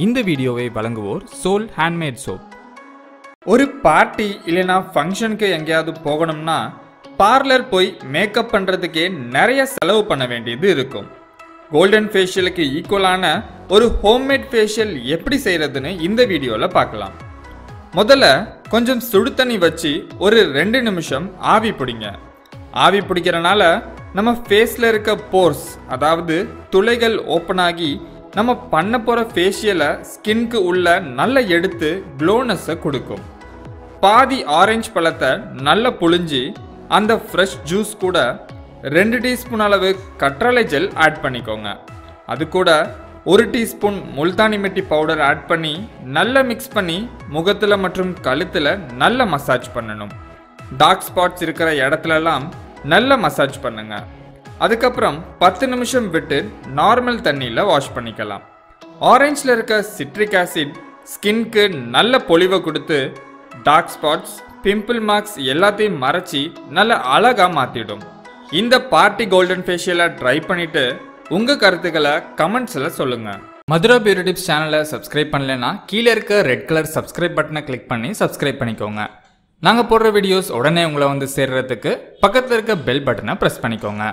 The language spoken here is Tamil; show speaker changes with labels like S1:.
S1: இந்த வீடியோவை வழங்குவோர் சோல் ஹேண்ட்மேட் சோப்.
S2: ஒரு பார்ட்டி இல்லைனா ஃபங்க்ஷனுக்கு எங்கேயாவது போகணும்னா பார்லர் போய் மேக்கப் பண்ணுறதுக்கே நிறைய செலவு பண்ண வேண்டியது இருக்கும். கோல்டன் ஃபேஷியலுக்கு ஈக்குவலான ஒரு ஹோம்மேட் ஃபேஷியல் எப்படி செய்கிறதுன்னு இந்த வீடியோவில் பார்க்கலாம். முதல்ல கொஞ்சம் சுடு தண்ணி வச்சு ஒரு 2 நிமிஷம் ஆவி பிடிங்க. ஆவி பிடிக்கிறனால நம்ம ஃபேஸில் இருக்க போர்ஸ், அதாவது துளைகள் ஓப்பன் ஆகி நம்ம பண்ண போகிற ஃபேஷியலை ஸ்கின்க்கு உள்ள நல்லா எடுத்து க்ளோனஸை கொடுக்கும். பாதி ஆரஞ்சு பழத்தை நல்லா புழிஞ்சு அந்த ஃப்ரெஷ் ஜூஸ் கூட 2 டீஸ்பூன் அளவு கற்றாழை ஜெல் ஆட் பண்ணிக்கோங்க. அது கூட 1 டீஸ்பூன் முல்தானி மெட்டி பவுடர் ஆட் பண்ணி நல்லா மிக்ஸ் பண்ணி முகத்தில் மற்றும் கழுத்தில் நல்லா மசாஜ் பண்ணணும். டார்க் ஸ்பாட்ஸ் இருக்கிற இடத்துலலாம் நல்லா மசாஜ் பண்ணுங்க. அதுக்கப்புறம் 10 நிமிஷம் விட்டு நார்மல் தண்ணியில் வாஷ் பண்ணிக்கலாம். ஆரஞ்சில் இருக்க சிட்ரிக் ஆசிட் ஸ்கின்க்கு நல்ல பொலிவை கொடுத்து டார்க் ஸ்பாட்ஸ், பிம்பிள் மார்க்ஸ் எல்லாத்தையும் மறைச்சி நல்ல அழகாக மாற்றிடும். இந்த பார்ட்டி கோல்டன் ஃபேஷியலை ட்ரை பண்ணிவிட்டு உங்கள் கருத்துக்களை கமெண்ட்ஸில் சொல்லுங்கள்.
S1: மதுரா பியூட்டி டிப்ஸ் சேனலை சப்ஸ்கிரைப் பண்ணலைன்னா கீழே இருக்க ரெட் கலர் சப்ஸ்கிரைப் பட்டனை கிளிக் பண்ணி சப்ஸ்கிரைப் பண்ணிக்கோங்க. நாங்கள் போடுற வீடியோஸ் உடனே உங்களை வந்து சேர்றதுக்கு பக்கத்தில் இருக்க பெல் பட்டனை ப்ரெஸ் பண்ணிக்கோங்க.